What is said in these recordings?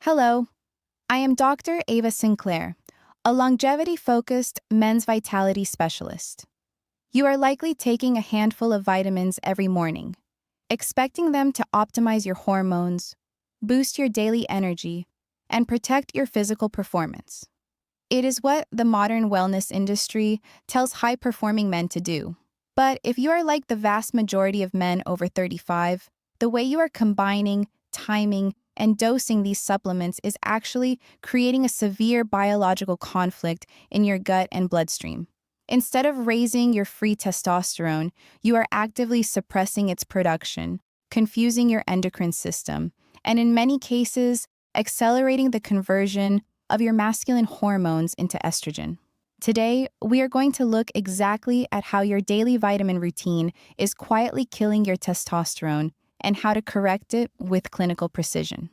Hello, I am Dr. Ava Sinclair, a longevity-focused men's vitality specialist. You are likely taking a handful of vitamins every morning, expecting them to optimize your hormones, boost your daily energy, and protect your physical performance. It is what the modern wellness industry tells high-performing men to do. But if you are like the vast majority of men over 35, the way you are combining, timing, and dosing these supplements is actually creating a severe biological conflict in your gut and bloodstream. Instead of raising your free testosterone, you are actively suppressing its production, confusing your endocrine system, and in many cases, accelerating the conversion of your masculine hormones into estrogen. Today, we are going to look exactly at how your daily vitamin routine is quietly killing your testosterone and how to correct it with clinical precision.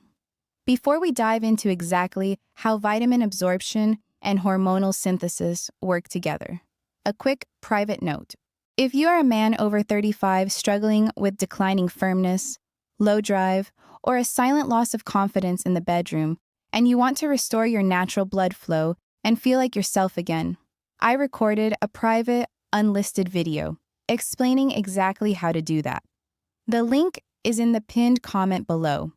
Before we dive into exactly how vitamin absorption and hormonal synthesis work together, a quick private note. If you are a man over 35 struggling with declining firmness, low drive, or a silent loss of confidence in the bedroom, and you want to restore your natural blood flow and feel like yourself again, I recorded a private, unlisted video explaining exactly how to do that. The link is in the pinned comment below.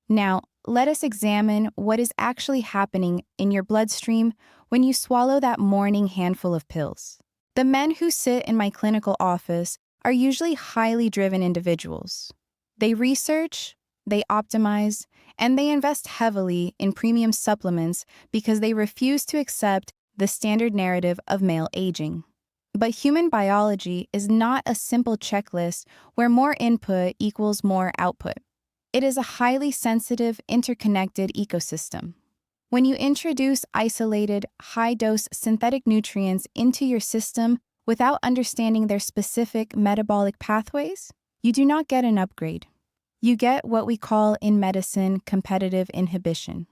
Now, let us examine what is actually happening in your bloodstream when you swallow that morning handful of pills. The men who sit in my clinical office are usually highly driven individuals. They research, they optimize, and they invest heavily in premium supplements because they refuse to accept the standard narrative of male aging. But human biology is not a simple checklist where more input equals more output. It is a highly sensitive, interconnected ecosystem. When you introduce isolated, high-dose synthetic nutrients into your system without understanding their specific metabolic pathways, you do not get an upgrade. You get what we call in medicine competitive inhibition.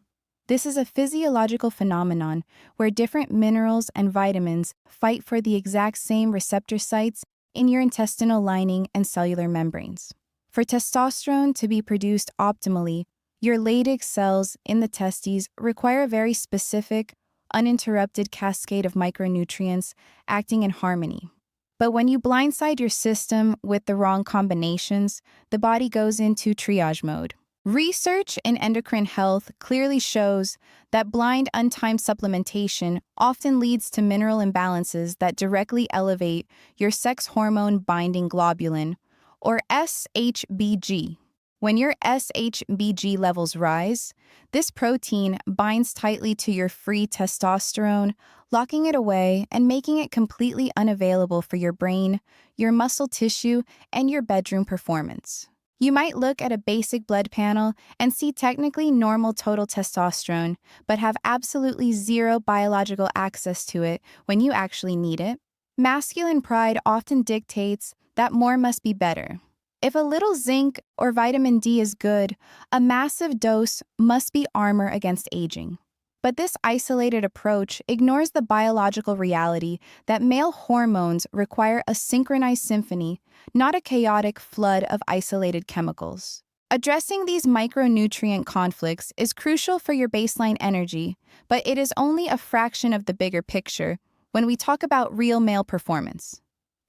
This is a physiological phenomenon where different minerals and vitamins fight for the exact same receptor sites in your intestinal lining and cellular membranes. For testosterone to be produced optimally, your Leydig cells in the testes require a very specific, uninterrupted cascade of micronutrients acting in harmony. But when you blindside your system with the wrong combinations, the body goes into triage mode. Research in endocrine health clearly shows that blind, untimed supplementation often leads to mineral imbalances that directly elevate your sex hormone binding globulin, or SHBG. When your SHBG levels rise, this protein binds tightly to your free testosterone, locking it away and making it completely unavailable for your brain, your muscle tissue, and your bedroom performance. You might look at a basic blood panel and see technically normal total testosterone, but have absolutely zero biological access to it when you actually need it. Masculine pride often dictates that more must be better. If a little zinc or vitamin D is good, a massive dose must be armor against aging. But this isolated approach ignores the biological reality that male hormones require a synchronized symphony, not a chaotic flood of isolated chemicals. Addressing these micronutrient conflicts is crucial for your baseline energy, but it is only a fraction of the bigger picture when we talk about real male performance.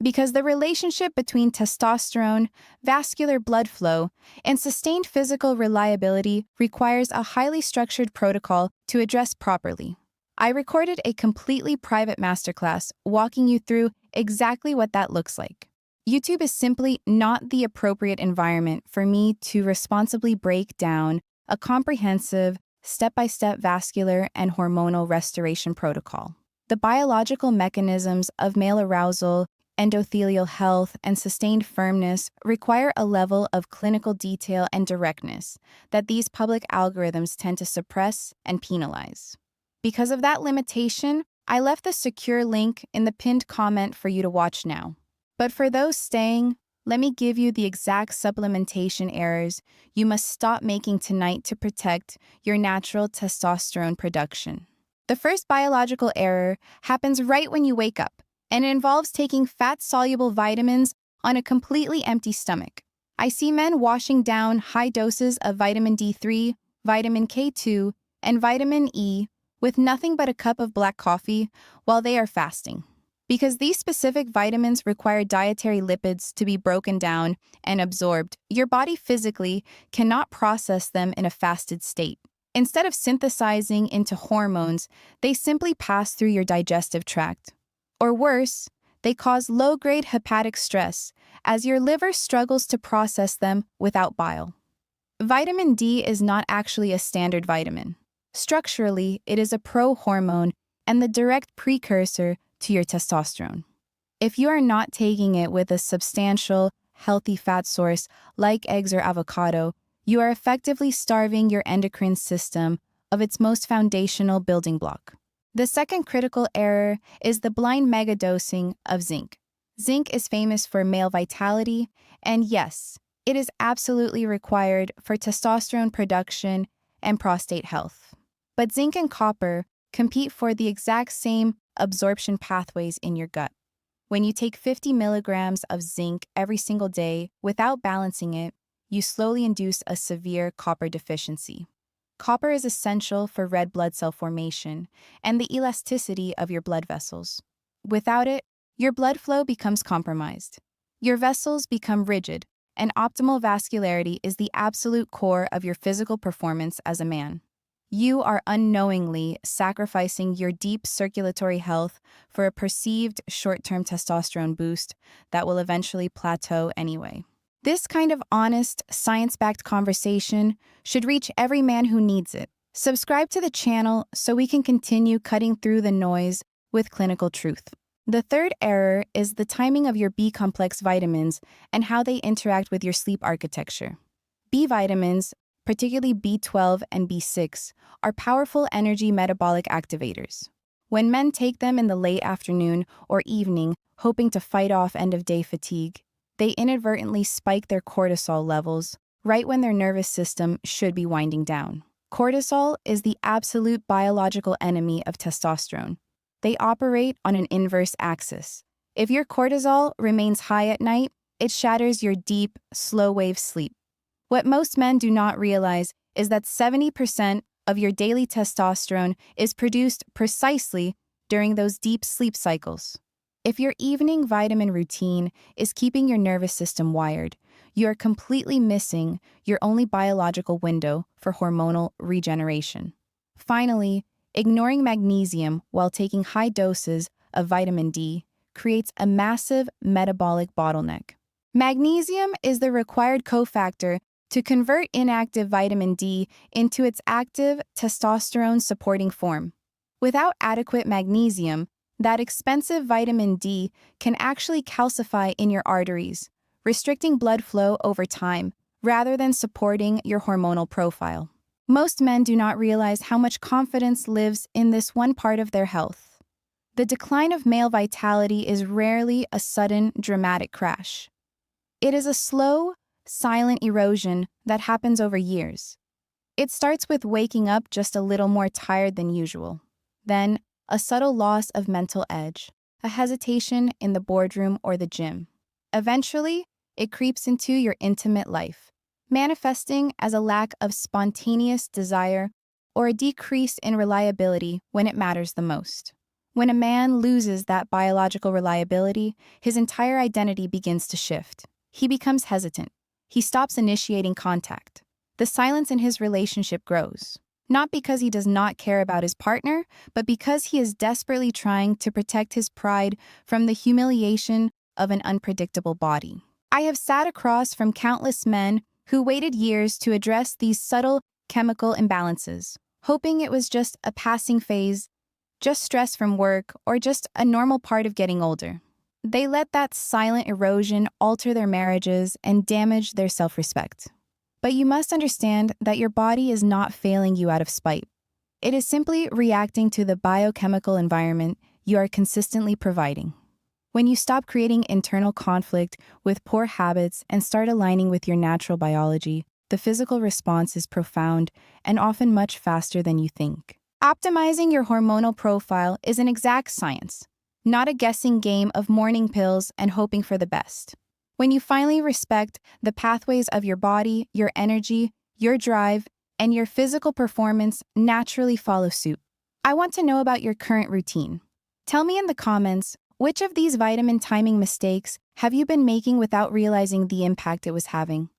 Because the relationship between testosterone, vascular blood flow, and sustained physical reliability requires a highly structured protocol to address properly. I recorded a completely private masterclass walking you through exactly what that looks like. YouTube is simply not the appropriate environment for me to responsibly break down a comprehensive, step-by-step vascular and hormonal restoration protocol. The biological mechanisms of male arousal, endothelial health, and sustained firmness require a level of clinical detail and directness that these public algorithms tend to suppress and penalize. Because of that limitation, I left the secure link in the pinned comment for you to watch now. But for those staying, let me give you the exact supplementation errors you must stop making tonight to protect your natural testosterone production. The first biological error happens right when you wake up, and it involves taking fat-soluble vitamins on a completely empty stomach. I see men washing down high doses of vitamin D3, vitamin K2, and vitamin E with nothing but a cup of black coffee while they are fasting. Because these specific vitamins require dietary lipids to be broken down and absorbed, your body physically cannot process them in a fasted state. Instead of synthesizing into hormones, they simply pass through your digestive tract. Or worse, they cause low-grade hepatic stress as your liver struggles to process them without bile. Vitamin D is not actually a standard vitamin. Structurally, it is a pro-hormone and the direct precursor to your testosterone. If you are not taking it with a substantial, healthy fat source like eggs or avocado, you are effectively starving your endocrine system of its most foundational building block. The second critical error is the blind megadosing of zinc. Zinc is famous for male vitality, and yes, it is absolutely required for testosterone production and prostate health. But zinc and copper compete for the exact same absorption pathways in your gut. When you take 50 milligrams of zinc every single day without balancing it, you slowly induce a severe copper deficiency. Copper is essential for red blood cell formation and the elasticity of your blood vessels. Without it, your blood flow becomes compromised. Your vessels become rigid, and optimal vascularity is the absolute core of your physical performance as a man. You are unknowingly sacrificing your deep circulatory health for a perceived short-term testosterone boost that will eventually plateau anyway. This kind of honest, science-backed conversation should reach every man who needs it. Subscribe to the channel so we can continue cutting through the noise with clinical truth. The third error is the timing of your B-complex vitamins and how they interact with your sleep architecture. B vitamins, particularly B12 and B6, are powerful energy metabolic activators. When men take them in the late afternoon or evening, hoping to fight off end-of-day fatigue, they inadvertently spike their cortisol levels right when their nervous system should be winding down. Cortisol is the absolute biological enemy of testosterone. They operate on an inverse axis. If your cortisol remains high at night, it shatters your deep, slow-wave sleep. What most men do not realize is that 70% of your daily testosterone is produced precisely during those deep sleep cycles. If your evening vitamin routine is keeping your nervous system wired, you are completely missing your only biological window for hormonal regeneration. Finally, ignoring magnesium while taking high doses of vitamin D creates a massive metabolic bottleneck. Magnesium is the required cofactor to convert inactive vitamin D into its active testosterone-supporting form. Without adequate magnesium, that expensive vitamin D can actually calcify in your arteries, restricting blood flow over time rather than supporting your hormonal profile. Most men do not realize how much confidence lives in this one part of their health. The decline of male vitality is rarely a sudden, dramatic crash. It is a slow, silent erosion that happens over years. It starts with waking up just a little more tired than usual. Then, a subtle loss of mental edge, a hesitation in the boardroom or the gym. Eventually, it creeps into your intimate life, manifesting as a lack of spontaneous desire or a decrease in reliability when it matters the most. When a man loses that biological reliability, his entire identity begins to shift. He becomes hesitant. He stops initiating contact. The silence in his relationship grows, not because he does not care about his partner, but because he is desperately trying to protect his pride from the humiliation of an unpredictable body. I have sat across from countless men who waited years to address these subtle chemical imbalances, hoping it was just a passing phase, just stress from work, or just a normal part of getting older. They let that silent erosion alter their marriages and damage their self-respect. But you must understand that your body is not failing you out of spite. It is simply reacting to the biochemical environment you are consistently providing. When you stop creating internal conflict with poor habits and start aligning with your natural biology, the physical response is profound and often much faster than you think. Optimizing your hormonal profile is an exact science, not a guessing game of morning pills and hoping for the best. When you finally respect the pathways of your body, your energy, your drive, and your physical performance naturally follows suit. I want to know about your current routine. Tell me in the comments, which of these vitamin timing mistakes have you been making without realizing the impact it was having?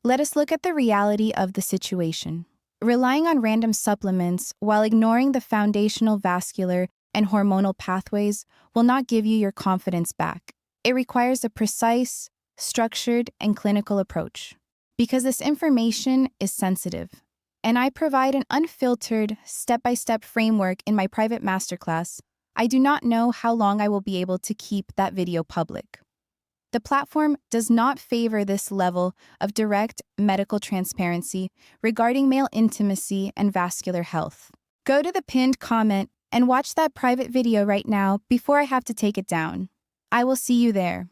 Let us look at the reality of the situation. Relying on random supplements while ignoring the foundational vascular and hormonal pathways will not give you your confidence back. It requires a precise, structured, and clinical approach. Because this information is sensitive, and I provide an unfiltered, step-by-step framework in my private masterclass, I do not know how long I will be able to keep that video public. The platform does not favor this level of direct medical transparency regarding male intimacy and vascular health. Go to the pinned comment and watch that private video right now before I have to take it down. I will see you there.